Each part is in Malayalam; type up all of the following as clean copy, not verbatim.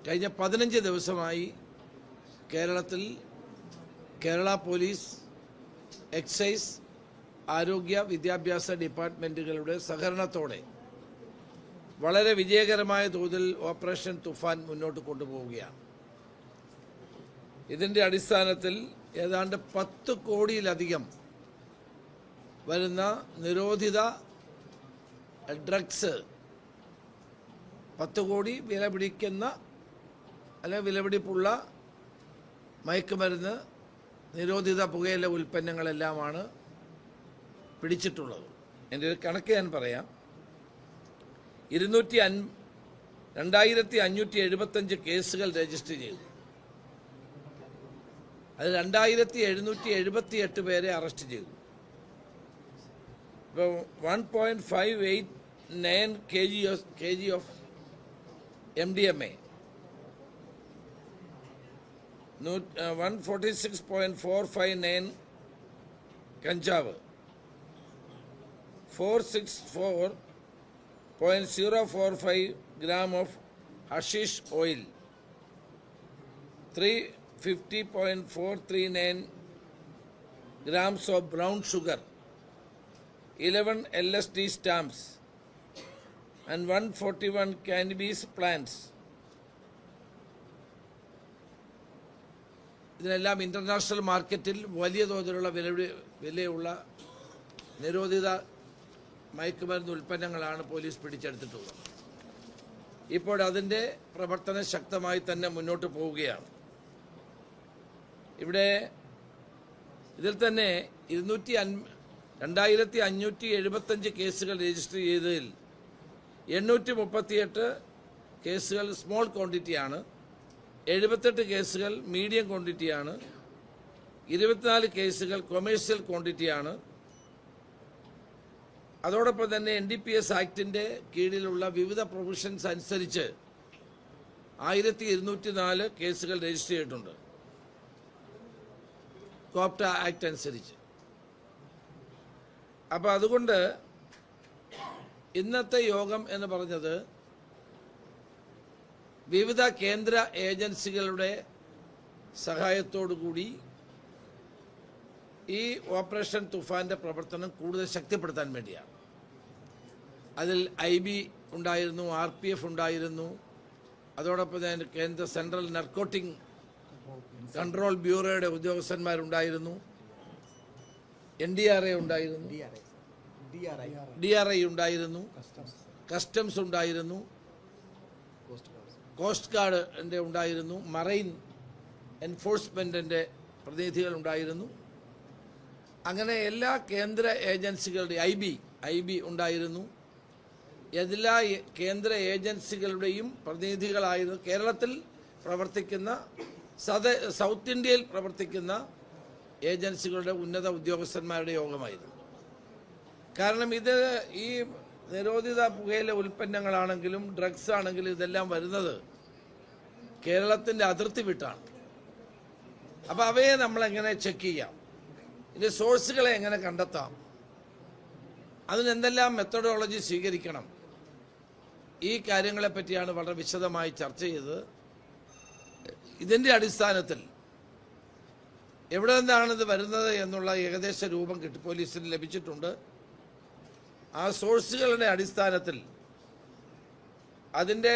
കഴിഞ്ഞ 15 ദിവസമായി കേരളത്തിൽ കേരള പോലീസ്, എക്സൈസ്, ആരോഗ്യ, വിദ്യാഭ്യാസ ഡിപ്പാർട്ട്മെൻറ്റുകളുടെ സഹകരണത്തോടെ വളരെ വിജയകരമായ തോതിൽ ഓപ്പറേഷൻ തുഫാൻ മുന്നോട്ട് കൊണ്ടുപോവുകയാണ്. ഇതിൻ്റെ അടിസ്ഥാനത്തിൽ ഏതാണ്ട് 10 കോടിയിലധികം വരുന്ന നിരോധിത ഡ്രഗ്സ്, 10 കോടി വില പിടിക്കുന്ന അല്ലെങ്കിൽ വിലപിടിപ്പുള്ള മയക്കുമരുന്ന്, നിരോധിത പുകയില ഉൽപ്പന്നങ്ങളെല്ലാമാണ് പിടിച്ചിട്ടുള്ളത്. എൻ്റെ ഒരു കണക്ക് ഞാൻ പറയാം. 2575 കേസുകൾ രജിസ്റ്റർ ചെയ്തു. അത് 2778 പേരെ അറസ്റ്റ് ചെയ്തു. ഇപ്പോൾ 1.589 kg ഓഫ് MDMA, 146.459 കഞ്ചാവ്, 464.045 gram of hashish oil, 350.439 grams of brown sugar, 11 LSD stamps and 141 cannabis plants. ഇതിനെല്ലാം ഇൻ്റർനാഷണൽ മാർക്കറ്റിൽ വലിയ തോതിലുള്ള വിലയുള്ള നിരോധിത മയക്കുമരുന്ന് ഉൽപ്പന്നങ്ങളാണ് പോലീസ് പിടിച്ചെടുത്തിട്ടുള്ളത്. ഇപ്പോൾ അതിൻ്റെ പ്രവർത്തനം ശക്തമായി തന്നെ മുന്നോട്ട് പോവുകയാണ്. ഇവിടെ ഇതിൽ തന്നെ 2575 കേസുകൾ രജിസ്റ്റർ ചെയ്തതിൽ 838 കേസുകൾ സ്മോൾ ക്വാണ്ടിറ്റിയാണ്, 78 കേസുകൾ മീഡിയം ക്വാണ്ടിറ്റിയാണ്, 24 കേസുകൾ കൊമേഴ്സ്യൽ ക്വാണ്ടിറ്റിയാണ്. അതോടൊപ്പം തന്നെ NDPS ആക്ടിൻ്റെ കീഴിലുള്ള വിവിധ പ്രൊവിഷൻസ് അനുസരിച്ച് 1204 കേസുകൾ രജിസ്റ്റർ ചെയ്തിട്ടുണ്ട്, കോപ്റ്റ ആക്ട് അനുസരിച്ച്. അപ്പോൾ അതുകൊണ്ട് ഇന്നത്തെ യോഗം എന്ന് പറഞ്ഞത് വിവിധ കേന്ദ്ര ഏജൻസികളുടെ സഹായത്തോടുകൂടി ഈ ഓപ്പറേഷൻ തുഫാന്റെ പ്രവർത്തനം കൂടുതൽ ശക്തിപ്പെടുത്താൻ വേണ്ടിയാണ്. അതിൽ IB ഉണ്ടായിരുന്നു, RPF ഉണ്ടായിരുന്നു, അതോടൊപ്പം തന്നെ കേന്ദ്ര സെൻട്രൽ നർക്കോട്ടിക് കൺട്രോൾ ബ്യൂറോയുടെ ഉദ്യോഗസ്ഥന്മാരുണ്ടായിരുന്നു, NDRA ഉണ്ടായിരുന്നു, DRI ഉണ്ടായിരുന്നു, കസ്റ്റംസ് ഉണ്ടായിരുന്നു, കോസ്റ്റ് ഗാർഡിൻ്റെ ഉണ്ടായിരുന്നു, മറൈൻ എൻഫോഴ്സ്മെൻറ്റിൻ്റെ പ്രതിനിധികൾ ഉണ്ടായിരുന്നു. അങ്ങനെ എല്ലാ കേന്ദ്ര ഏജൻസികളുടെ IB ഉണ്ടായിരുന്നു. എല്ലാ കേന്ദ്ര ഏജൻസികളുടെയും പ്രതിനിധികളായിരുന്നു. കേരളത്തിൽ പ്രവർത്തിക്കുന്ന സൗത്ത് ഇന്ത്യയിൽ പ്രവർത്തിക്കുന്ന ഏജൻസികളുടെ ഉന്നത ഉദ്യോഗസ്ഥന്മാരുടെ യോഗമായിരുന്നു. കാരണം ഇത് ഈ നിരോധിത പുകയില ഉൽപ്പന്നങ്ങളാണെങ്കിലും ഡ്രഗ്സ് ആണെങ്കിലും ഇതെല്ലാം വരുന്നത് കേരളത്തിൻ്റെ അതിർത്തി വിട്ടാണ്. അപ്പോൾ അവയെ നമ്മളെങ്ങനെ ചെക്ക് ചെയ്യാം, ഇതിൻ്റെ സോഴ്സുകളെ എങ്ങനെ കണ്ടെത്താം, അതിനെന്തെല്ലാം മെത്തഡോളജി സ്വീകരിക്കണം, ഈ കാര്യങ്ങളെപ്പറ്റിയാണ് വളരെ വിശദമായി ചർച്ച ചെയ്തത്. ഇതിൻ്റെ അടിസ്ഥാനത്തിൽ എവിടെ നിന്നാണിത് വരുന്നത് എന്നുള്ള ഏകദേശ രൂപം പോലീസിന് ലഭിച്ചിട്ടുണ്ട്. ആ സോഴ്സുകളുടെ അടിസ്ഥാനത്തിൽ അതിൻ്റെ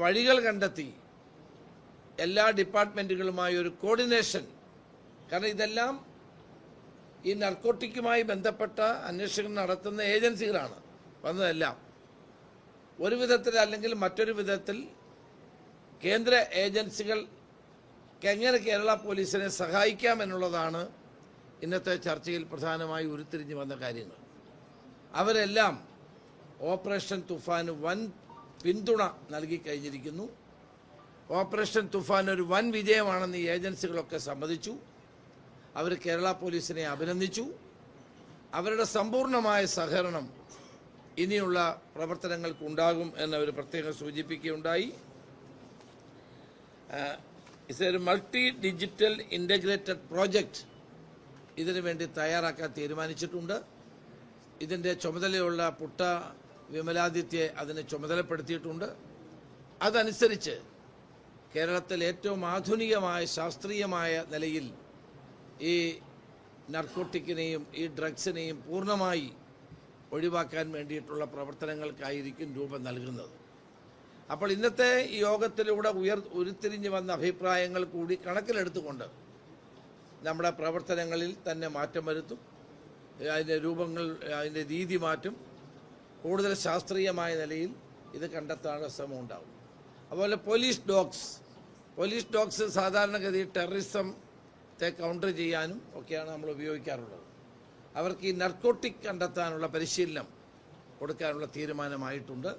വഴികൾ കണ്ടെത്തി എല്ലാ ഡിപ്പാർട്ട്മെൻറ്റുകളുമായി ഒരു കോർഡിനേഷൻ, കാരണം ഇതെല്ലാം ഈ നർക്കോട്ടിക്കുമായി ബന്ധപ്പെട്ട അന്വേഷണം നടത്തുന്ന ഏജൻസികളാണ് വന്നതെല്ലാം. ഒരു വിധത്തിൽ അല്ലെങ്കിൽ മറ്റൊരു വിധത്തിൽ കേന്ദ്ര ഏജൻസികൾക്ക് എങ്ങനെ കേരള പോലീസിനെ സഹായിക്കാമെന്നുള്ളതാണ് ഇന്നത്തെ ചർച്ചയിൽ പ്രധാനമായി ഉരുത്തിരിഞ്ഞു വന്ന കാര്യങ്ങൾ. അവരെല്ലാം ഓപ്പറേഷൻ തുഫാന് വൻ പിന്തുണ നൽകി കഴിഞ്ഞിരിക്കുന്നു. ഓപ്പറേഷൻ തുഫാൻ ഒരു വൻ വിജയമാണെന്ന് ഈ ഏജൻസികളൊക്കെ സമ്മതിച്ചു. അവർ കേരള പോലീസിനെ അഭിനന്ദിച്ചു. അവരുടെ സമ്പൂർണ്ണമായ സഹകരണം ഇനിയുള്ള പ്രവർത്തനങ്ങൾക്കുണ്ടാകും എന്നവർ പ്രത്യേകം സൂചിപ്പിക്കുകയുണ്ടായി. ഇതൊരു മൾട്ടി ഡിജിറ്റൽ ഇൻ്റഗ്രേറ്റഡ് പ്രോജക്റ്റ് ഇതിനു വേണ്ടി തയ്യാറാക്കാൻ തീരുമാനിച്ചിട്ടുണ്ട്. ഇതിൻ്റെ ചുമതലയുള്ള പുട്ട വിമലാദിത്യയെ അതിന് ചുമതലപ്പെടുത്തിയിട്ടുണ്ട്. അതനുസരിച്ച് കേരളത്തിൽ ഏറ്റവും ആധുനികമായ ശാസ്ത്രീയമായ നിലയിൽ ഈ നർക്കോട്ടിക്കിനെയും ഈ ഡ്രഗ്സിനെയും പൂർണ്ണമായി ഒഴിവാക്കാൻ വേണ്ടിയിട്ടുള്ള പ്രവർത്തനങ്ങൾക്കായിരിക്കും രൂപം നൽകുന്നത്. അപ്പോൾ ഇന്നത്തെ ഈ യോഗത്തിലൂടെ ഉരുത്തിരിഞ്ഞു വന്ന അഭിപ്രായങ്ങൾ കൂടി കണക്കിലെടുത്തുകൊണ്ട് നമ്മുടെ പ്രവർത്തനങ്ങളിൽ തന്നെ മാറ്റം വരുത്തും. അതിൻ്റെ രൂപങ്ങൾ, അതിൻ്റെ രീതി മാറ്റും. കൂടുതൽ ശാസ്ത്രീയമായ നിലയിൽ ഇത് കണ്ടെത്താനുള്ള ശ്രമം ഉണ്ടാകും. അതുപോലെ പോലീസ് ഡോഗ്സ് സാധാരണഗതി ടെററിസത്തെ കൗണ്ടർ ചെയ്യാനും ഒക്കെയാണ് നമ്മൾ ഉപയോഗിക്കാറുള്ളത്. അവർക്ക് ഈ നർക്കോട്ടിക് കണ്ടെത്താനുള്ള പരിശീലനം കൊടുക്കാനുള്ള തീരുമാനമായിട്ടുണ്ട്.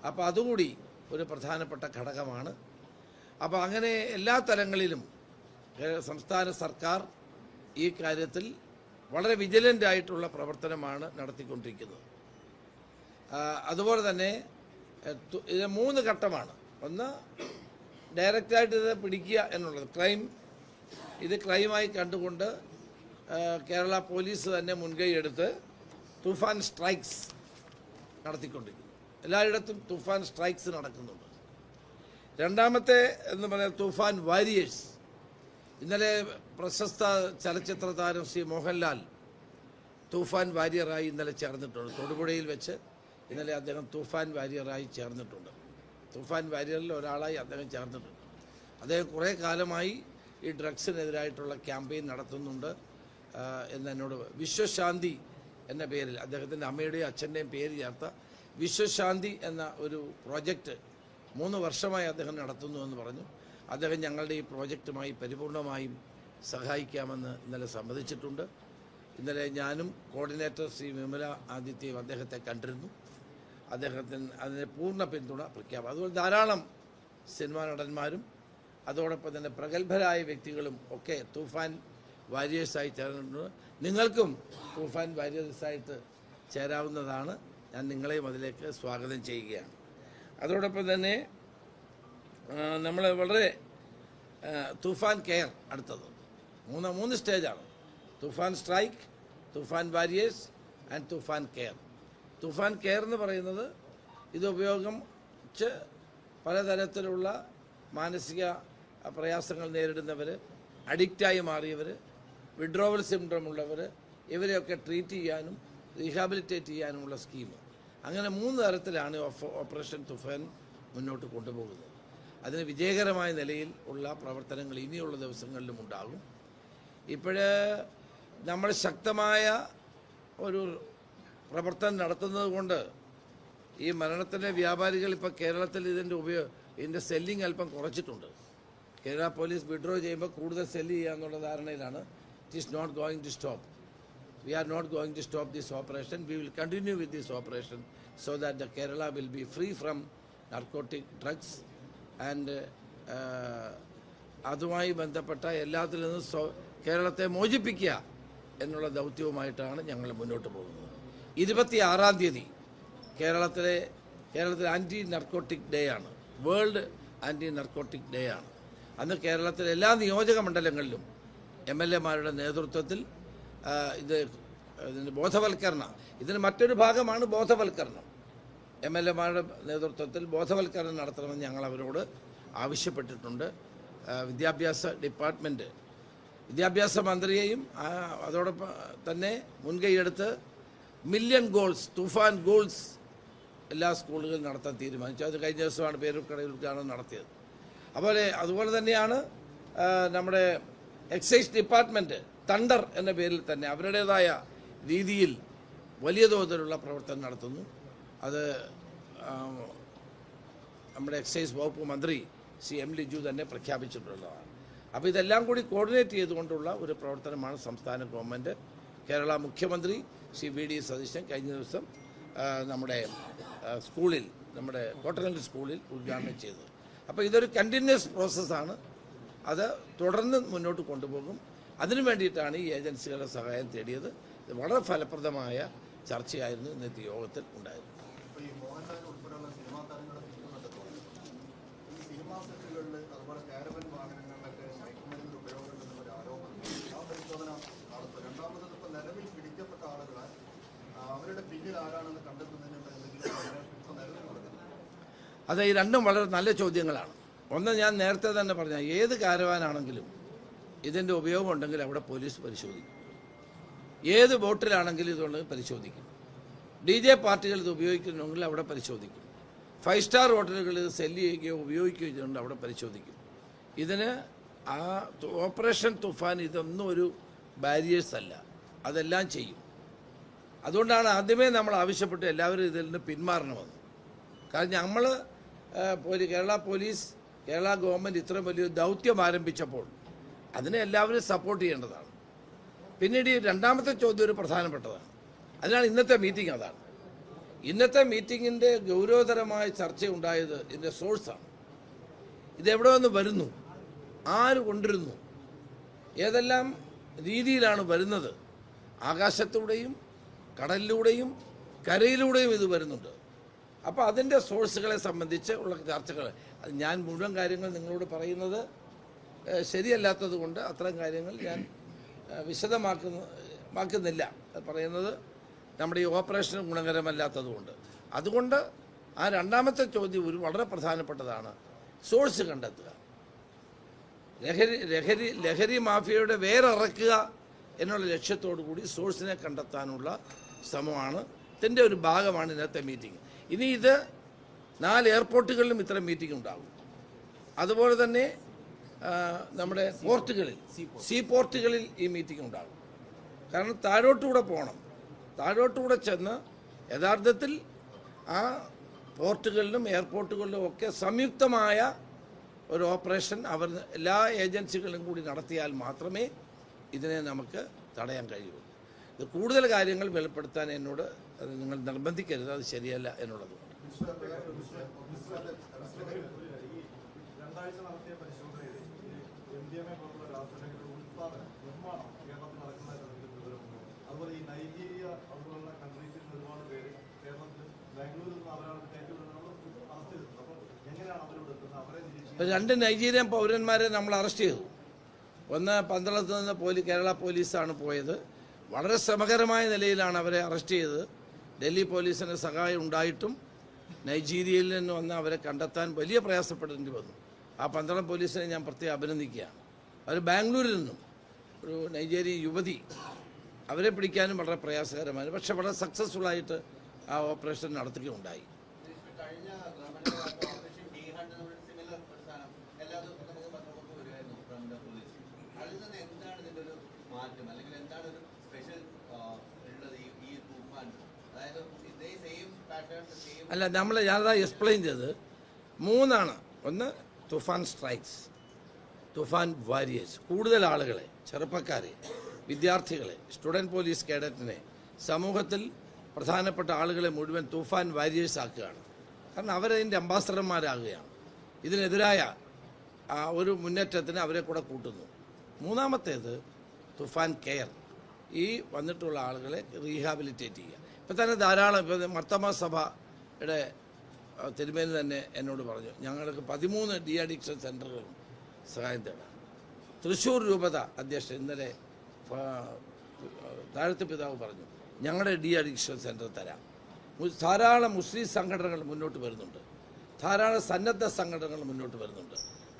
അപ്പോൾ അതുകൂടി ഒരു പ്രധാനപ്പെട്ട ഘടകമാണ്. അപ്പോൾ അങ്ങനെ എല്ലാ തലങ്ങളിലും സംസ്ഥാന സർക്കാർ ഈ കാര്യത്തിൽ വളരെ വിജിലൻ്റ് ആയിട്ടുള്ള പ്രവർത്തനമാണ് നടത്തിക്കൊണ്ടിരിക്കുന്നത്. അതുപോലെ തന്നെ ഇത് 3 ഘട്ടമാണ്. ഒന്ന്, ഡയറക്റ്റായിട്ട് ഇത് പിടിക്കുക എന്നുള്ളത്, ക്രൈമായി കണ്ടുകൊണ്ട് കേരള പോലീസ് തന്നെ മുൻകൈ എടുത്ത് തുഫാൻ സ്ട്രൈക്സ് നടത്തിക്കൊണ്ടിരിക്കുന്നു. എല്ലായിടത്തും തുഫാൻ സ്ട്രൈക്സ് നടക്കുന്നുണ്ട്. രണ്ടാമത്തെ എന്ന് പറയുന്നത് തുഫാൻ വാരിയേഴ്സ്. ഇന്നലെ പ്രശസ്ത ചലച്ചിത്ര താരം ശ്രീ മോഹൻലാൽ തൂഫാൻ വാരിയറായി ഇന്നലെ ചേർന്നിട്ടുണ്ട്. തൊടുപുഴയിൽ വെച്ച് ഇന്നലെ അദ്ദേഹം തൂഫാൻ വാരിയറായി ചേർന്നിട്ടുണ്ട്. തൂഫാൻ വാരിയറിൽ ഒരാളായി അദ്ദേഹം ചേർന്നിട്ടുണ്ട്. അദ്ദേഹം കുറേ കാലമായി ഈ ഡ്രഗ്സിനെതിരായിട്ടുള്ള ക്യാമ്പയിൻ നടത്തുന്നുണ്ട് എന്നോട് വിശ്വശാന്തി എന്ന പേരിൽ, അദ്ദേഹത്തിൻ്റെ അമ്മയുടെയും അച്ഛൻ്റെയും പേര് ചേർത്ത വിശ്വശാന്തി എന്ന ഒരു പ്രോജക്റ്റ് 3 വർഷമായി അദ്ദേഹം നടത്തുന്നു എന്ന് പറഞ്ഞു. അദ്ദേഹം ഞങ്ങളുടെ ഈ പ്രോജക്റ്റുമായി പരിപൂർണമായും സഹായിക്കാമെന്ന് ഇന്നലെ സമ്മതിച്ചിട്ടുണ്ട്. ഇന്നലെ ഞാനും കോർഡിനേറ്റർ ശ്രീ വിമല ആദിത്യയും അദ്ദേഹത്തെ കണ്ടിരുന്നു. അദ്ദേഹത്തിന് അതിന് പൂർണ്ണ പിന്തുണ പ്രഖ്യാപിക്കും. അതുപോലെ ധാരാളം സിനിമാ നടന്മാരും അതോടൊപ്പം തന്നെ പ്രഗത്ഭരായ വ്യക്തികളും ഒക്കെ തൂഫാൻ വാരിയേഴ്സായി ചേർന്നിട്ടുണ്ട്. നിങ്ങൾക്കും തൂഫാൻ വാരിയേഴ്സായിട്ട് ചേരാവുന്നതാണ്. ഞാൻ നിങ്ങളെയും അതിലേക്ക് സ്വാഗതം ചെയ്യുകയാണ്. അതോടൊപ്പം തന്നെ നമ്മൾ വളരെ തൂഫാൻ കെയർ അടുത്തത് 3 സ്റ്റേജാണ്. Toofan strike, Toofan warriors and Toofan care. Toofan care എന്ന് പറയുന്നത് ഇത് ഉപയോഗിച്ച് പലതരത്തിലുള്ള മാനസിക പ്രയാസങ്ങൾ നേരിടുന്നവർ, അഡിക്റ്റായി മാറിയവർ, വിഡ്രോവൽ സിംഡ്രോം ഉള്ളവർ, ഇവരെയൊക്കെ ട്രീറ്റ് ചെയ്യാനും റീഹാബിലിറ്റേറ്റ് ചെയ്യാനുമുള്ള സ്കീം. അങ്ങനെ 3 തരത്തിലാണ് ഓപ്പറേഷൻ തൂഫാൻ മുന്നോട്ട് കൊണ്ടുപോകുന്നത്. അതിന് വിജയകരമായ നിലയിൽ ഉള്ള പ്രവർത്തനങ്ങൾ ഇനിയുള്ള ദിവസങ്ങളിലും ഉണ്ടാകും. ഇപ്പോഴ് നമ്മൾ ശക്തമായ ഒരു പ്രവർത്തനം നടത്തുന്നത് കൊണ്ട് ഈ മരണത്തിൻ്റെ വ്യാപാരികൾ ഇപ്പോൾ കേരളത്തിൽ ഇതിൻ്റെ സെല്ലിങ് അല്പം കുറച്ചിട്ടുണ്ട്. കേരള പോലീസ് വിഡ്രോ ചെയ്യുമ്പോൾ കൂടുതൽ സെല്ല് ചെയ്യുക എന്നുള്ള ധാരണയിലാണ്. It is not going to stop. We are not going to stop this operation. We will continue with this operation so that the Kerala will be free from narcotic drugs and അതുമായി ബന്ധപ്പെട്ട എല്ലാത്തിൽ നിന്നും കേരളത്തെ മോചിപ്പിക്കുക എന്നുള്ള ദൗത്യവുമായിട്ടാണ് ഞങ്ങൾ മുന്നോട്ട് പോകുന്നത്. 26-ാം തീയതി കേരളത്തിലെ ആൻറ്റി നർക്കോട്ടിക് ഡേ ആണ്. വേൾഡ് ആൻറ്റി നർക്കോട്ടിക് ഡേ ആണ്. അന്ന് കേരളത്തിലെ എല്ലാ നിയോജക മണ്ഡലങ്ങളിലും MLA-മാരുടെ നേതൃത്വത്തിൽ ഇതിന് ബോധവൽക്കരണം, ഇതിന് മറ്റൊരു ഭാഗമാണ് ബോധവൽക്കരണം. MLA-മാരുടെ നേതൃത്വത്തിൽ ബോധവൽക്കരണം നടത്തണമെന്ന് ഞങ്ങൾ അവരോട് ആവശ്യപ്പെട്ടിട്ടുണ്ട്. വിദ്യാഭ്യാസ മന്ത്രിയെയും അതോടൊപ്പം തന്നെ മുൻകൈയെടുത്ത് മില്യൺ ഗോൾസ്, തൂഫാൻ ഗോൾസ് എല്ലാ സ്കൂളുകളിലും നടത്താൻ തീരുമാനിച്ചു. അത് കഴിഞ്ഞ ദിവസമാണ് പേരൂർക്കടയിൽ ഉദ്ഘാടനം നടത്തിയത്. അതുപോലെ തന്നെയാണ് നമ്മുടെ എക്സൈസ് ഡിപ്പാർട്ട്മെൻറ്റ് തണ്ടർ എന്ന പേരിൽ തന്നെ അവരുടേതായ രീതിയിൽ വലിയ തോതിലുള്ള പ്രവർത്തനം നടത്തുന്നു. അത് നമ്മുടെ എക്സൈസ് വകുപ്പ് മന്ത്രി ശ്രീ M. ലിജു തന്നെ പ്രഖ്യാപിച്ചിട്ടുള്ളതാണ്. അപ്പോൾ ഇതെല്ലാം കൂടി കോർഡിനേറ്റ് ചെയ്തുകൊണ്ടുള്ള ഒരു പ്രവർത്തനമാണ് സംസ്ഥാന ഗവൺമെൻറ്. കേരള മുഖ്യമന്ത്രി ശ്രീ VD സതീശൻ കഴിഞ്ഞ ദിവസം നമ്മുടെ കോട്ടക്കൽ സ്കൂളിൽ ഉദ്ഘാടനം ചെയ്തത്. അപ്പോൾ ഇതൊരു കണ്ടിന്യൂസ് പ്രോസസ്സാണ്. അത് തുടർന്ന് മുന്നോട്ട് കൊണ്ടുപോകും. അതിനു വേണ്ടിയിട്ടാണ് ഈ ഏജൻസികളുടെ സഹായം തേടിയത്. ഇത് വളരെ ഫലപ്രദമായ ചർച്ചയായിരുന്നു ഇന്നത്തെ യോഗത്തിൽ ഉണ്ടായത്. അത് ഈ രണ്ടും വളരെ നല്ല ചോദ്യങ്ങളാണ്. ഒന്ന്, ഞാൻ നേരത്തെ തന്നെ പറഞ്ഞ ഏത് കാരവാനാണെങ്കിലും ഇതിൻ്റെ ഉപയോഗം ഉണ്ടെങ്കിൽ അവിടെ പോലീസ് പരിശോധിക്കും. ഏത് ബോട്ടിലാണെങ്കിലും ഇതുണ്ടെങ്കിൽ പരിശോധിക്കും. DJ പാർട്ടികൾ ഇത് ഉപയോഗിക്കുന്നുണ്ടെങ്കിൽ അവിടെ പരിശോധിക്കും. 5 സ്റ്റാർ ഹോട്ടലുകൾ ഇത് സെല്ല് ചെയ്യുകയോ ഉപയോഗിക്കുകയോ ചെയ്യുന്നുണ്ട് അവിടെ പരിശോധിക്കും. ഇതിന് ആ ഓപ്പറേഷൻ തുഫാൻ ഇതൊന്നും ഒരു ബാരിയേഴ്സ് അല്ല, അതെല്ലാം ചെയ്യും. അതുകൊണ്ടാണ് ആദ്യമേ നമ്മൾ ആവശ്യപ്പെട്ട് എല്ലാവരും ഇതിൽ നിന്ന് പിന്മാറണമെന്ന്. കാരണം നമ്മൾ കേരള പോലീസ്, കേരള ഗവൺമെൻറ് ഇത്രയും വലിയൊരു ദൗത്യം ആരംഭിച്ചപ്പോൾ അതിനെ എല്ലാവരും സപ്പോർട്ട് ചെയ്യേണ്ടതാണ്. പിന്നീട് ഈ രണ്ടാമത്തെ ചോദ്യം ഒരു പ്രധാനപ്പെട്ടതാണ്. അതിനാണ് ഇന്നത്തെ മീറ്റിംഗ്. അതാണ് ഇന്നത്തെ മീറ്റിങ്ങിൻ്റെ ഗൗരവതരമായ ചർച്ചയുണ്ടായത്. ഇതിൻ്റെ സോഴ്സാണ്. ഇതെവിടെ നിന്ന് വരുന്നു, ആര് കൊണ്ടിരുന്നു, ഏതെല്ലാം രീതിയിലാണ് വരുന്നത്. ആകാശത്തൂടെയും കടലിലൂടെയും കരയിലൂടെയും ഇത് വരുന്നുണ്ട്. അപ്പോൾ അതിൻ്റെ സോഴ്സുകളെ സംബന്ധിച്ച് ഉള്ള ചർച്ചകൾ, അത് ഞാൻ മുഴുവൻ കാര്യങ്ങൾ നിങ്ങളോട് പറയുന്നത് ശരിയല്ലാത്തത് കൊണ്ട് അത്തരം കാര്യങ്ങൾ ഞാൻ വിശദമാക്കുന്നില്ല. പറയുന്നത് നമ്മുടെ ഈ ഓപ്പറേഷൻ ഗുണകരമല്ലാത്തതുകൊണ്ട്. അതുകൊണ്ട് ആ രണ്ടാമത്തെ ചോദ്യം വളരെ പ്രധാനപ്പെട്ടതാണ്. സോഴ്സ് കണ്ടെത്തുക, ലഹരി മാഫിയയുടെ വേരിറക്കുക എന്നുള്ള ലക്ഷ്യത്തോടു കൂടി സോഴ്സിനെ കണ്ടെത്താനുള്ള ശ്രമമാണ്. ഇതിൻ്റെ ഒരു ഭാഗമാണ് ഇന്നത്തെ മീറ്റിംഗ്. ഇനി ഇത് 4 എയർപോർട്ടുകളിലും ഇത്തരം മീറ്റിംഗ് ഉണ്ടാകും. അതുപോലെ തന്നെ നമ്മുടെ പോർട്ടുകളിൽ, സീ പോർട്ടുകളിൽ ഈ മീറ്റിംഗ് ഉണ്ടാകും. കാരണം താഴോട്ടുകൂടെ പോകണം. താഴോട്ടുകൂടെ ചെന്ന് യഥാർത്ഥത്തിൽ ആ പോർട്ടുകളിലും എയർപോർട്ടുകളിലും ഒക്കെ സംയുക്തമായ ഒരു ഓപ്പറേഷൻ എല്ലാ ഏജൻസികളും കൂടി നടത്തിയാൽ മാത്രമേ ഇതിനെ നമുക്ക് തടയാൻ കഴിയൂ. ഇത് കൂടുതൽ കാര്യങ്ങൾ വെളിപ്പെടുത്താൻ എന്നോട് നിങ്ങൾ നിർബന്ധിക്കരുത്, അത് ശരിയല്ല എന്നുള്ളത്. രണ്ട് നൈജീരിയൻ പൗരന്മാരെ നമ്മൾ അറസ്റ്റ് ചെയ്തു. ഒന്ന് പന്തളത്ത് നിന്ന് കേരള പോലീസാണ് പോയത്. വളരെ ശ്രമകരമായ നിലയിലാണ് അവരെ അറസ്റ്റ് ചെയ്തത്. ഡൽഹി പോലീസിന് സഹായം ഉണ്ടായിട്ടും നൈജീരിയയിൽ നിന്ന് വന്ന് അവരെ കണ്ടെത്താൻ വലിയ പ്രയാസപ്പെടേണ്ടി വന്നു. ആ പന്തളം പോലീസിനെ ഞാൻ പ്രത്യേകം അഭിനന്ദിക്കുകയാണ്. അവർ ബാംഗ്ലൂരിൽ നിന്നും ഒരു നൈജീരിയൻ യുവതി, അവരെ പിടിക്കാനും വളരെ പ്രയാസകരമാണ്. പക്ഷെ വളരെ സക്സസ്ഫുള്ളായിട്ട് ആ ഓപ്പറേഷൻ നടത്തുകയുണ്ടായി. അല്ല, ഞാനതാ എക്സ്പ്ലെയിൻ ചെയ്ത് 3 ഒന്ന് തുഫാൻ സ്ട്രൈക്സ്, തുഫാൻ വാരിയേഴ്സ്. കൂടുതൽ ആളുകളെ, ചെറുപ്പക്കാരെ, വിദ്യാർത്ഥികളെ, സ്റ്റുഡൻറ് പോലീസ് കേഡറ്റിനെ, സമൂഹത്തിൽ പ്രധാനപ്പെട്ട ആളുകളെ മുഴുവൻ തുഫാൻ വാരിയേഴ്സ് ആക്കുകയാണ്. കാരണം അവരതിൻ്റെ അംബാസഡർമാരാകുകയാണ്. ഇതിനെതിരായ ഒരു മുന്നേറ്റത്തിന് അവരെ കൂടെ കൂട്ടുന്നു. 3ാമത്തേത് തുഫാൻ കെയർ, ഈ വന്നിട്ടുള്ള ആളുകളെ റീഹാബിലിറ്റേറ്റ് ചെയ്യുക. ഇപ്പം തന്നെ ധാരാളം, ഇപ്പം മർത്തമ സഭയുടെ തിരുമേനി തന്നെ എന്നോട് പറഞ്ഞു, ഞങ്ങൾക്ക് 13 ഡി അഡിക്ഷൻ സെൻ്ററുകളും സഹായം തേടാം. തൃശ്ശൂർ രൂപത അധ്യക്ഷൻ ഇന്നലെ താഴത്ത് പിതാവ് പറഞ്ഞു, ഞങ്ങളുടെ ഡി അഡിക്ഷൻ സെൻ്റർ തരാം. ധാരാളം മുസ്ലിം സംഘടനകൾ മുന്നോട്ട് വരുന്നുണ്ട്, ധാരാളം സന്നദ്ധ സംഘടനകൾ മുന്നോട്ട് വരുന്നുണ്ട്.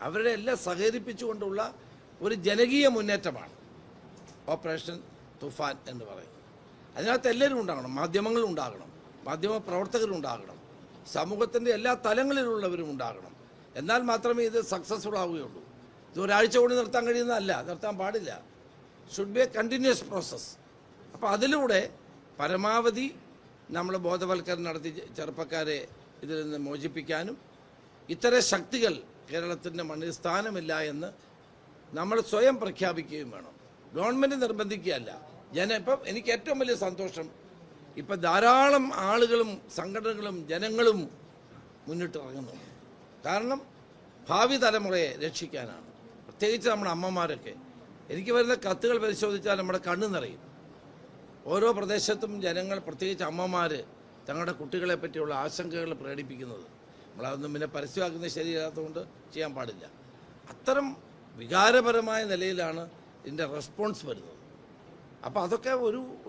അവരെ എല്ലാം സഹകരിപ്പിച്ചുകൊണ്ടുള്ള ഒരു ജനകീയ മുന്നേറ്റമാണ് ഓപ്പറേഷൻ തുഫാൻ എന്ന് പറയുന്നത്. അതിനകത്ത് എല്ലാവരും ഉണ്ടാകണം, മാധ്യമങ്ങളും ഉണ്ടാകണം, മാധ്യമ പ്രവർത്തകരും ഉണ്ടാകണം, സമൂഹത്തിൻ്റെ എല്ലാ തലങ്ങളിലുള്ളവരും ഉണ്ടാകണം. എന്നാൽ മാത്രമേ ഇത് സക്സസ്ഫുൾ ആവുകയുള്ളൂ. ഇത് ഒരാഴ്ച കൊണ്ട് നിർത്താൻ കഴിയുന്നതല്ല, നിർത്താൻ പാടില്ല. Should be A continuous process. അപ്പോൾ അതിലൂടെ പരമാവധി നമ്മൾ ബോധവൽക്കരണം നടത്തി ചെറുപ്പക്കാരെ ഇതിൽ നിന്ന് മോചിപ്പിക്കാനും, ഇത്തരം ശക്തികൾ കേരളത്തിൻ്റെ മണ്ണിൽ സ്ഥാനമില്ല എന്ന് നമ്മൾ സ്വയം പ്രഖ്യാപിക്കുകയും വേണം. ഗവൺമെൻറ് നിർബന്ധിക്കുകയല്ല. ഇപ്പം എനിക്ക് ഏറ്റവും വലിയ സന്തോഷം, ഇപ്പം ധാരാളം ആളുകളും സംഘടനകളും ജനങ്ങളും മുന്നിട്ടിറങ്ങുന്നുണ്ട്. കാരണം ഭാവി തലമുറയെ രക്ഷിക്കാനാണ്. പ്രത്യേകിച്ച് നമ്മുടെ അമ്മമാരൊക്കെ, എനിക്ക് വരുന്ന കത്തുകൾ പരിശോധിച്ചാൽ നമ്മുടെ കണ്ണ് നിറയും. ഓരോ പ്രദേശത്തും ജനങ്ങൾ, പ്രത്യേകിച്ച് അമ്മമാർ, തങ്ങളുടെ കുട്ടികളെ പറ്റിയുള്ള ആശങ്കകൾ പ്രകടിപ്പിക്കുന്നത്. നമ്മളതൊന്നും പിന്നെ പരസ്യമാക്കുന്നത് ശരിയല്ലാത്തതുകൊണ്ട് ചെയ്യാൻ പാടില്ല. അത്തരം വികാരപരമായ നിലയിലാണ് ഇതിൻ്റെ റെസ്പോൺസ് വരുന്നത്. അപ്പോൾ അതൊക്കെ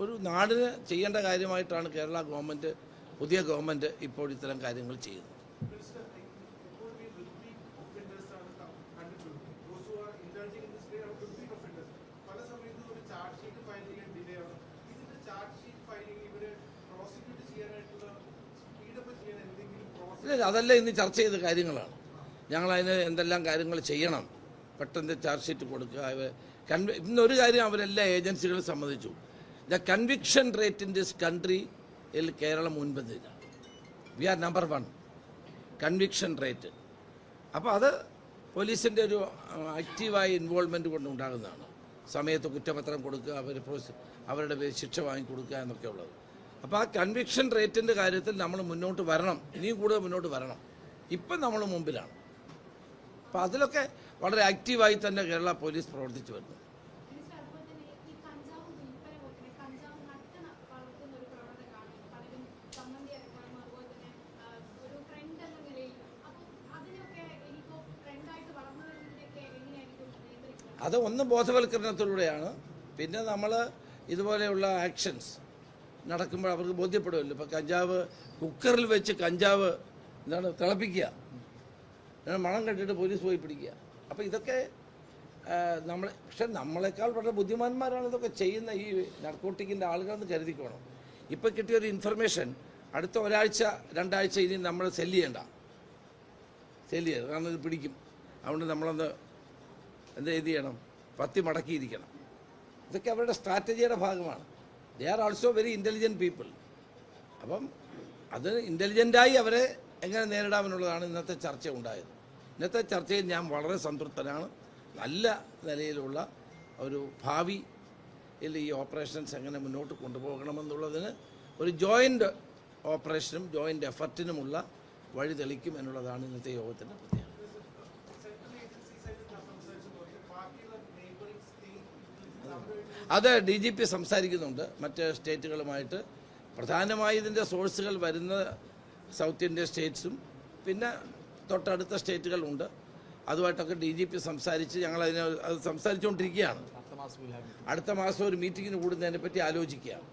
ഒരു നാടിന് ചെയ്യേണ്ട കാര്യമായിട്ടാണ് കേരള ഗവൺമെൻറ്, പുതിയ ഗവൺമെൻറ് ഇപ്പോൾ ഇത്തരം കാര്യങ്ങൾ ചെയ്യുന്നത്. അതല്ല ഇന്ന് ചർച്ച ചെയ്ത കാര്യങ്ങളാണ്. ഞങ്ങളതിന് എന്തെല്ലാം കാര്യങ്ങൾ ചെയ്യണം, പെട്ടെന്ന് ചാർജ് ഷീറ്റ് കൊടുക്കുക. ഇന്നൊരു കാര്യം അവരെല്ലാ ഏജൻസികളും സമ്മതിച്ചു, the conviction rate in this കൺട്രിയിൽ കേരളം മുൻപന്തിയിലാണ്. We are number 1 conviction rate. അപ്പോൾ അത് പോലീസിൻ്റെ ഒരു ആക്റ്റീവായ ഇൻവോൾവ്മെൻറ്റ് കൊണ്ടുണ്ടാകുന്നതാണ്. സമയത്ത് കുറ്റപത്രം കൊടുക്കുക, അവരുടെ പേര് ശിക്ഷ വാങ്ങിക്കൊടുക്കുക എന്നൊക്കെ ഉള്ളത്. അപ്പോൾ ആ കൺവിക്ഷൻ റേറ്റിൻ്റെ കാര്യത്തിൽ നമ്മൾ മുന്നോട്ട് വരണം, ഇനിയും കൂടുതൽ മുന്നോട്ട് വരണം. ഇപ്പം നമ്മൾ മുമ്പിലാണ്. അപ്പോൾ അതിലൊക്കെ വളരെ ആക്റ്റീവായി തന്നെ കേരള പോലീസ് പ്രവർത്തിച്ചു വരുന്നു. അത് ഒന്ന് ബോധവൽക്കരണത്തിലൂടെയാണ്. പിന്നെ നമ്മൾ ഇതുപോലെയുള്ള ആക്ഷൻസ് നടക്കുമ്പോൾ അവർക്ക് ബോധ്യപ്പെടുമല്ലോ. ഇപ്പോൾ കഞ്ചാവ് കുക്കറിൽ വെച്ച് കഞ്ചാവ് തിളപ്പിക്കുക, മണം കണ്ടിട്ട് പോലീസ് പോയി പിടിക്കുക. അപ്പോൾ ഇതൊക്കെ പക്ഷെ നമ്മളെക്കാൾ വളരെ ബുദ്ധിമാന്മാരാണ് ഇതൊക്കെ ചെയ്യുന്ന ഈ നർക്കോട്ടിക്കിൻ്റെ ആളുകളെന്ന് കരുതിക്കോണം. ഇപ്പോൾ കിട്ടിയൊരു ഇൻഫർമേഷൻ, അടുത്ത ഒരാഴ്ച 2 ആഴ്ച ഇനി നമ്മൾ സെല്ല് ചെയ്യണ്ട, കാരണം ഇത് പിടിക്കും. അതുകൊണ്ട് നമ്മളൊന്ന് എന്ത് ചെയ്യണം, പത്തി മടക്കിയിരിക്കണം. ഇതൊക്കെ അവരുടെ സ്ട്രാറ്റജിയുടെ ഭാഗമാണ്. They are also very intelligent people. അപ്പം അത് ഇൻ്റലിജൻ്റായി അവരെ എങ്ങനെ നേരിടാമെന്നുള്ളതാണ് ഇന്നത്തെ ചർച്ച ഉണ്ടായത്. ഇന്നത്തെ ചർച്ചയിൽ ഞാൻ വളരെ സംതൃപ്തനാണ്. നല്ല നിലയിലുള്ള ഒരു ഭാവിയിൽ ഈ ഓപ്പറേഷൻസ് എങ്ങനെ മുന്നോട്ട് കൊണ്ടുപോകണമെന്നുള്ളതിന് ഒരു ജോയിൻ്റ് ഓപ്പറേഷനും ജോയിൻ്റ് എഫർട്ടിനുമുള്ള വഴി തെളിക്കും എന്നുള്ളതാണ് ഇന്നത്തെ യോഗത്തിൻ്റെ പ്രത്യേകത. അത് DGP സംസാരിക്കുന്നുണ്ട് മറ്റ് സ്റ്റേറ്റുകളുമായിട്ട്. പ്രധാനമായി ഇതിൻ്റെ സോഴ്സുകൾ വരുന്ന സൗത്ത് ഇന്ത്യൻ സ്റ്റേറ്റ്സും പിന്നെ തൊട്ടടുത്ത സ്റ്റേറ്റുകളുണ്ട്. അതുമായിട്ടൊക്കെ DGP സംസാരിച്ച് അത് സംസാരിച്ചുകൊണ്ടിരിക്കുകയാണ്. അടുത്ത മാസം ഒരു മീറ്റിങ്ങിന് കൂടുന്നതിനെ പറ്റി ആലോചിക്കുകയാണ്.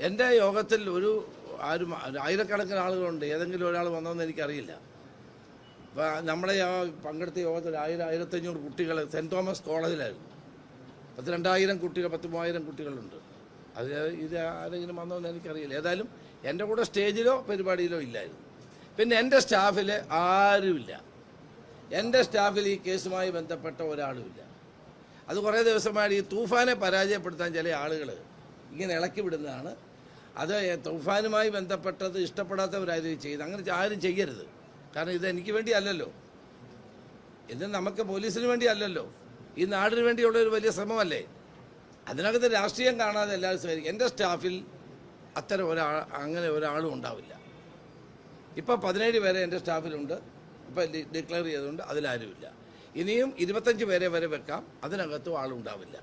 എൻ്റെ യോഗത്തിൽ ആയിരക്കണക്കിന് ആളുകളുണ്ട്. ഏതെങ്കിലും ഒരാൾ വന്നതെന്ന് എനിക്കറിയില്ല. അപ്പോൾ നമ്മുടെ പങ്കെടുത്ത യോഗത്തിൽ 1000-1500 കുട്ടികൾ സെൻറ്റ് തോമസ് കോളേജിലായിരുന്നു. 12,000 കുട്ടികൾ 13,000 കുട്ടികളുണ്ട്. ഇത് ആരെങ്കിലും വന്നതെന്ന് എനിക്കറിയില്ല. ഏതായാലും എൻ്റെ കൂടെ സ്റ്റേജിലോ പരിപാടിയിലോ ഇല്ലായിരുന്നു. പിന്നെ എൻ്റെ സ്റ്റാഫിൽ ആരുമില്ല. എൻ്റെ സ്റ്റാഫിൽ ഈ കേസുമായി ബന്ധപ്പെട്ട ഒരാളുമില്ല. അത് കുറേ ദിവസമായിട്ട് ഈ തൂഫാനെ പരാജയപ്പെടുത്താൻ ചില ആളുകൾ ഇങ്ങനെ ഇളക്കി വിടുന്നതാണ്. അത് തൂഫാനുമായി ബന്ധപ്പെട്ടത് ഇഷ്ടപ്പെടാത്തവരാരും ചെയ്ത് അങ്ങനെ ആരും ചെയ്യരുത്. കാരണം ഇത് എനിക്ക് വേണ്ടി അല്ലല്ലോ, ഇത് നമുക്ക് പോലീസിന് വേണ്ടി അല്ലല്ലോ, ഈ നാടിന് വേണ്ടിയുള്ള ഒരു വലിയ ശ്രമമല്ലേ. അതിനകത്ത് രാഷ്ട്രീയം കാണാതെ എല്ലാവരും സഹകരിക്കും. എൻ്റെ സ്റ്റാഫിൽ അങ്ങനെ ഒരാളും ഉണ്ടാവില്ല. ഇപ്പോൾ 17 പേരെ എൻ്റെ സ്റ്റാഫിലുണ്ട്. ഇപ്പോൾ ഡിക്ലെയർ ചെയ്തുകൊണ്ട് അതിലാരുമില്ല. ഇനിയും 25 പേരെ വരെ വെക്കാം, അതിനകത്തും ആളുണ്ടാവില്ല.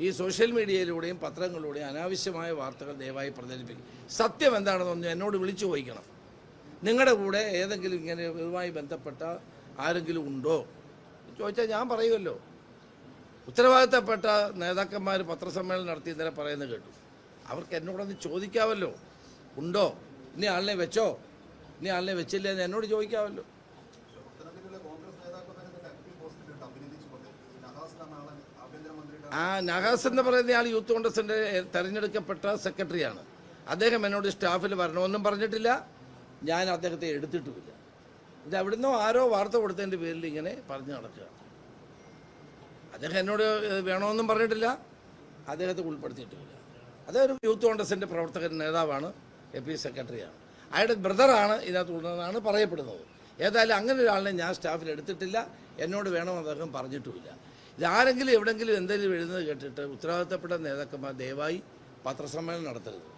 ഈ സോഷ്യൽ മീഡിയയിലൂടെയും പത്രങ്ങളിലൂടെയും അനാവശ്യമായ വാർത്തകൾ ദയവായി പ്രചരിപ്പിക്കും. സത്യം എന്താണെന്നൊന്നും എന്നോട് വിളിച്ചു ചോദിക്കണം. നിങ്ങളുടെ കൂടെ ഏതെങ്കിലും ഇങ്ങനെ ഇതുമായി ബന്ധപ്പെട്ട ആരെങ്കിലും ഉണ്ടോ ചോദിച്ചാൽ ഞാൻ പറയുമല്ലോ. ഉത്തരവാദിത്തപ്പെട്ട നേതാക്കന്മാർ പത്രസമ്മേളനം നടത്തി ഇന്നലെ പറയുന്നത് കേട്ടു. അവർക്ക് എന്നോടൊന്ന് ചോദിക്കാമല്ലോ, ഉണ്ടോ, ഇനി ആളിനെ വെച്ചോ, ഇനി ആളിനെ വെച്ചില്ല എന്ന് എന്നോട് ചോദിക്കാമല്ലോ. നഹാസ് എന്ന് പറയുന്ന ആൾ യൂത്ത് കോൺഗ്രസിൻ്റെ തെരഞ്ഞെടുക്കപ്പെട്ട സെക്രട്ടറിയാണ്. അദ്ദേഹം എന്നോട് സ്റ്റാഫിൽ വരണമെന്നും പറഞ്ഞിട്ടില്ല, ഞാൻ അദ്ദേഹത്തെ എടുത്തിട്ടുമില്ല. ഇത് എവിടുന്നോ ആരോ വാർത്ത കൊടുത്തതിൻ്റെ പേരിൽ ഇങ്ങനെ പറഞ്ഞു നടക്കുക. അദ്ദേഹം എന്നോട് വേണമെന്നും പറഞ്ഞിട്ടില്ല, അദ്ദേഹത്തെ ഉൾപ്പെടുത്തിയിട്ടുമില്ല. അദ്ദേഹം യൂത്ത് കോൺഗ്രസിൻ്റെ പ്രവർത്തകൻ നേതാവാണ്, AP സെക്രട്ടറിയാണ്. അയാളുടെ ബ്രദറാണ് ഇതിനകത്തുള്ളതെന്നാണ് പറയപ്പെടുന്നത്. ഏതായാലും അങ്ങനെ ഒരാളിനെ ഞാൻ സ്റ്റാഫിൽ എടുത്തിട്ടില്ല, എന്നോട് വേണമെന്ന് അദ്ദേഹം പറഞ്ഞിട്ടുമില്ല. ഇതാരെങ്കിലും എവിടെയെങ്കിലും എന്തെങ്കിലും എഴുതുന്നത് കേട്ടിട്ട് ഉത്തരവാദിത്തപ്പെട്ട നേതാക്കന്മാർ ദയവായി പത്രസമ്മേളനം നടത്തരുത്.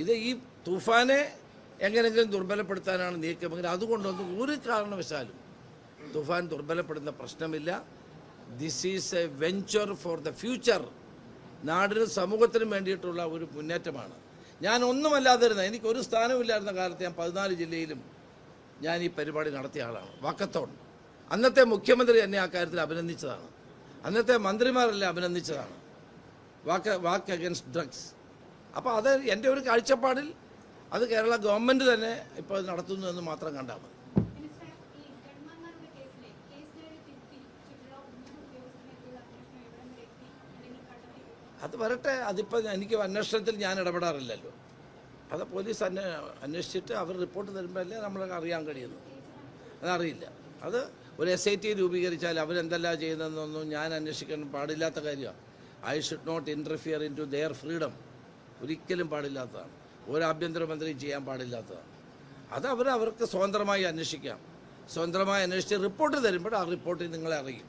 ഇത് ഈ തൂഫാനെ എങ്ങനെയെങ്കിലും ദുർബലപ്പെടുത്താനാണ് നീക്കമെങ്കിൽ അതുകൊണ്ടൊന്നും ഒരു കാരണവശാലും തൂഫാൻ ദുർബലപ്പെടുന്ന പ്രശ്നമില്ല. This is A venture for the future. നാടിനും സമൂഹത്തിനും വേണ്ടിയിട്ടുള്ള ഒരു മുന്നേറ്റമാണ്. ഞാൻ ഒന്നുമല്ലാതിരുന്ന, എനിക്കൊരു സ്ഥാനമില്ലായിരുന്ന കാലത്ത് ഞാൻ 14 ജില്ലയിലും ഞാൻ ഈ പരിപാടി നടത്തിയ ആളാണ്. വാക്കത്തോൺ അന്നത്തെ മുഖ്യമന്ത്രി എന്നെ ആ കാര്യത്തിൽ അഭിനന്ദിച്ചതാണ്. അന്നത്തെ മന്ത്രിമാരെല്ലാം അഭിനന്ദിച്ചതാണ്. വാക്ക് അഗൻസ്റ്റ് ഡ്രഗ്സ്. അപ്പോൾ അത് എൻ്റെ ഒരു കാഴ്ചപ്പാടിൽ അത് കേരള ഗവൺമെൻറ് തന്നെ ഇപ്പോൾ നടത്തുന്നു എന്ന് മാത്രം കണ്ടാൽ മതി. അത് വരട്ടെ. അതിപ്പോൾ എനിക്ക് അന്വേഷണത്തിൽ ഞാൻ ഇടപെടാറില്ലല്ലോ. അത് പോലീസ് അന്വേഷിച്ചിട്ട് അവർ റിപ്പോർട്ട് തരുമ്പോഴല്ലേ നമ്മൾക്ക് അറിയാൻ കഴിയുന്നു. അതറിയില്ല. അത് ഒരു SIT രൂപീകരിച്ചാൽ അവരെന്തെല്ലാം ചെയ്യുന്നതെന്നൊന്നും ഞാൻ അന്വേഷിക്കാൻ പാടില്ലാത്ത കാര്യമാണ്. I should not interfere into their freedom. ഒരിക്കലും പാടില്ലാത്തതാണ്. ഒരു ആഭ്യന്തരമന്ത്രി ചെയ്യാൻ പാടില്ലാത്തതാണ്. അത് അവർക്ക് സ്വതന്ത്രമായി അന്വേഷിക്കാം. സ്വതന്ത്രമായി അന്വേഷിച്ച് റിപ്പോർട്ട് തരുമ്പോൾ ആ റിപ്പോർട്ട് നിങ്ങളെ അറിയാം.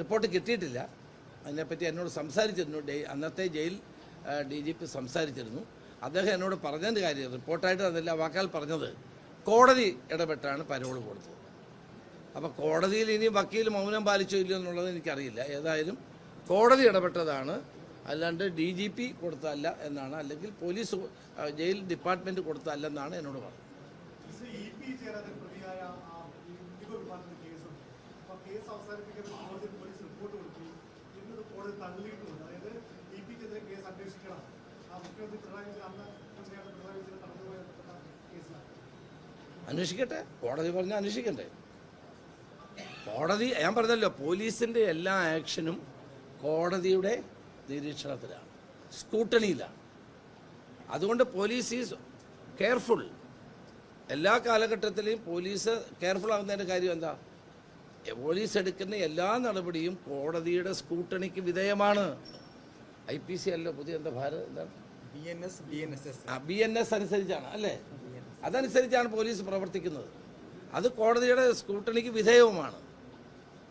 റിപ്പോർട്ട് കിട്ടിയിട്ടില്ല. അതിനെപ്പറ്റി എന്നോട് സംസാരിച്ചിരുന്നു. അന്നത്തെ ജയിൽ DGP സംസാരിച്ചിരുന്നു. അദ്ദേഹം എന്നോട് പറഞ്ഞതിൻ്റെ കാര്യം റിപ്പോർട്ടായിട്ട് അതല്ല, വാക്കാൽ പറഞ്ഞത് കോടതി ഇടപെട്ടാണ് പരോൾ കൊടുത്തത്. അപ്പോൾ കോടതിയിൽ ഇനി വക്കീൽ മൗനം പാലിച്ചോ ഇല്ലയോ എന്നുള്ളത് എനിക്കറിയില്ല. ഏതായാലും കോടതി ഇടപെട്ടതാണ്, അല്ലാണ്ട് DGP കൊടുത്തതല്ല എന്നാണ്, അല്ലെങ്കിൽ പോലീസ് ജയിൽ ഡിപ്പാർട്ട്മെൻറ്റ് കൊടുത്തതല്ലെന്നാണ് എന്നോട് പറഞ്ഞത്. അന്വേഷിക്കട്ടെ, കോടതി പറഞ്ഞാൽ അന്വേഷിക്കണ്ടേ. കോടതി, ഞാൻ പറഞ്ഞല്ലോ, പോലീസിൻ്റെ എല്ലാ ആക്ഷനും കോടതിയുടെ നിരീക്ഷണത്തിലാണ്, സ്കൂട്ടണിയിലാണ്. അതുകൊണ്ട് പോലീസ് ഈസ് കെയർഫുൾ. എല്ലാ കാലഘട്ടത്തിലെയും പോലീസ് കെയർഫുൾ ആകുന്നതിൻ്റെ കാര്യം എന്താ? പോലീസ് എടുക്കുന്ന എല്ലാ നടപടിയും കോടതിയുടെ സ്കൂട്ടണിക്ക് വിധേയമാണ്. IPC അല്ലോ, പുതിയ എന്താ ഭാരത് എന്താണ് BNS അനുസരിച്ചാണ് അല്ലേ? അതനുസരിച്ചാണ് പോലീസ് പ്രവർത്തിക്കുന്നത്. അത് കോടതിയുടെ സ്കൂട്ടണിക്ക് വിധേയവുമാണ്.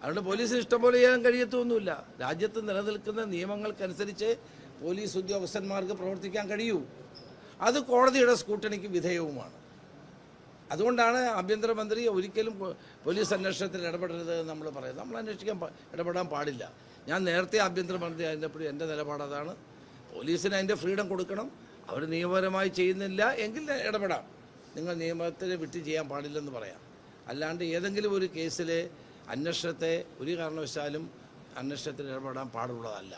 അതുകൊണ്ട് പോലീസിന് ഇഷ്ടംപോലെ ചെയ്യാൻ കഴിയത്തൊന്നുമില്ല. രാജ്യത്ത് നിലനിൽക്കുന്ന നിയമങ്ങൾക്കനുസരിച്ച് പോലീസ് ഉദ്യോഗസ്ഥന്മാർക്ക് പ്രവർത്തിക്കാൻ കഴിയൂ. അത് കോടതിയുടെ സ്കൂട്ടണിക്ക് വിധേയവുമാണ്. അതുകൊണ്ടാണ് ആഭ്യന്തരമന്ത്രി ഒരിക്കലും പോലീസ് അന്വേഷണത്തിൽ ഇടപെടരുത് എന്ന് നമ്മൾ പറയുന്നത്. നമ്മൾ അന്വേഷിക്കാൻ ഇടപെടാൻ പാടില്ല. ഞാൻ നേരത്തെ ആഭ്യന്തരമന്ത്രി ആയിരുന്നപ്പോഴും എൻ്റെ നിലപാട് അതാണ്. പോലീസിന് അതിൻ്റെ ഫ്രീഡം കൊടുക്കണം. അവർ നിയമപരമായി ചെയ്യുന്നില്ല എങ്കിൽ ഇടപെടാം. നിങ്ങൾ നിയമത്തിന് വിട്ട് ചെയ്യാൻ പാടില്ലെന്ന് പറയാം. അല്ലാണ്ട് ഏതെങ്കിലും ഒരു കേസിലെ അന്വേഷണത്തെ ഒരു കാരണവശാലും അന്വേഷണത്തിൽ ഇടപെടാൻ പാടുള്ളതല്ല.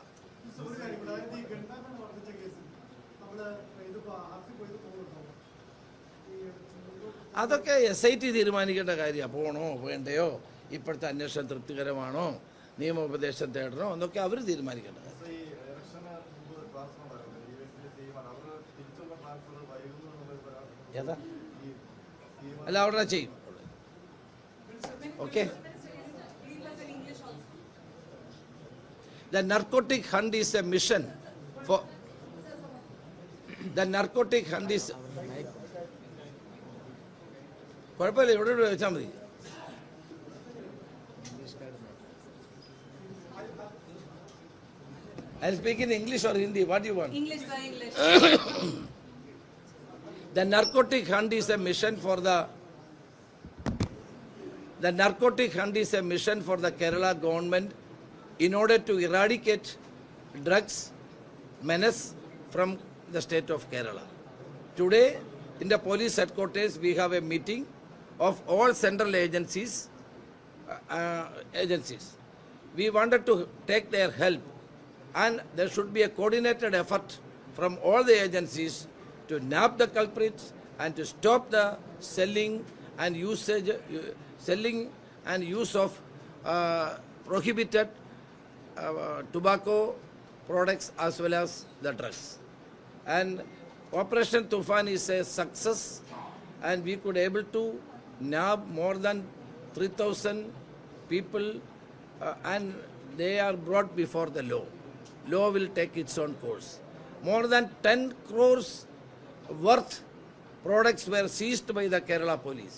അതൊക്കെ SIT തീരുമാനിക്കേണ്ട കാര്യമാണ്. പോകണോ വേണ്ടയോ, ഇപ്പോഴത്തെ അന്വേഷണം തൃപ്തികരമാണോ, നിയമോപദേശം തേടണോ എന്നൊക്കെ അവർ തീരുമാനിക്കേണ്ടത്. ഏതാ അല്ല, അവിടെ ചെയ്യും. Okay. The narcotic hunt is a mission for the narcotic hunt is കുഴപ്പമില്ല, ഇവിടെ വെച്ചാൽ മതി. I'll speak in English or Hindi. What do you want? English, sir, English. The narcotic hunt is a mission for the narcotic hunt is a mission for the Kerala government in order to eradicate drugs menace from the state of Kerala. Today, in the police headquarters, we have a meeting of all central agencies. We wanted to take their help, and there should be a coordinated effort from all the agencies to nab the culprits and to stop the selling and use of prohibited tobacco products as well as the drugs. And Operation Tufan is a success, and we could able to nab more than 3,000 people, and they are brought before the law. Law will take its own course. More than 10 crores worth products were seized by the Kerala police,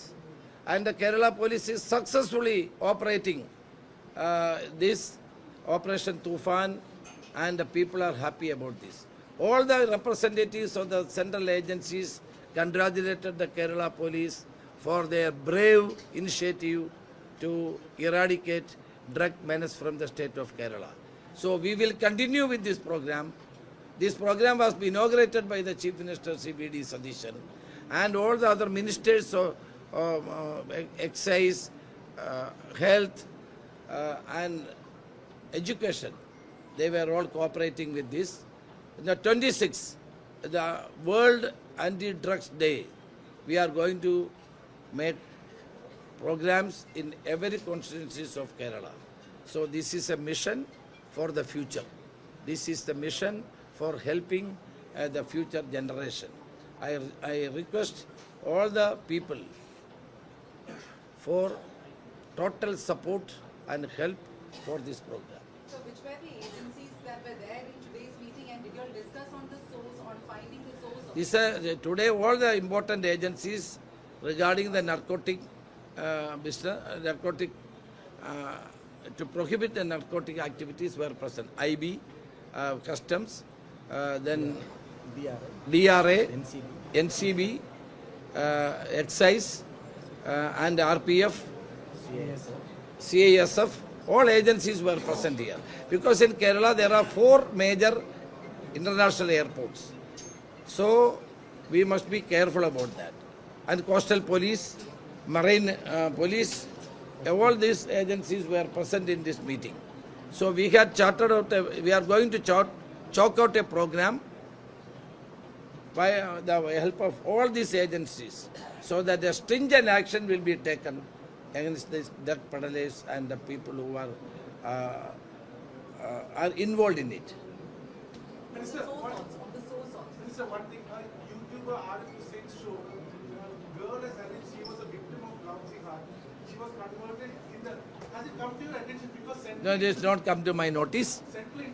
and the Kerala police is successfully operating this Operation Tufan, and the people are happy about this. All the representatives of the central agencies congratulated the Kerala police for their brave initiative to eradicate drug menace from the state of Kerala. So we will continue with this program. This program was inaugurated by the Chief Minister C.V.D. Sadishan, and all the other ministers of excise, health, and education. They were all cooperating with this. The 26th, the World Anti-Drugs Day, we are going to make programs in every constituencies of Kerala. So this is a mission for the future. This is the mission for helping the future generation. I request all the people for total support and help for this program. So which were the agencies that were there in today's meeting, and did you all discuss on the source, on finding the source of Today all the important agencies regarding the narcotic business, to prohibit the narcotic activities were present. IB, Customs, then DRA, NCB, Excise, and RPF, CISF, all agencies were present here. Because in Kerala there are 4 major international airports. So we must be careful about that. And coastal police, marine police, all these agencies were present in this meeting. So we had charted out, we are going to chalk out a program by the help of all these agencies, so that a stringent action will be taken against these drug peddlers and the people who are involved in it. Minister, the source also? Minister, one thing, YouTuber Arif Hussain show, girl has alleged she was a victim of Lamsi Khan. She was converted in the. Has it come to your attention because No, it has not come to my notice. Central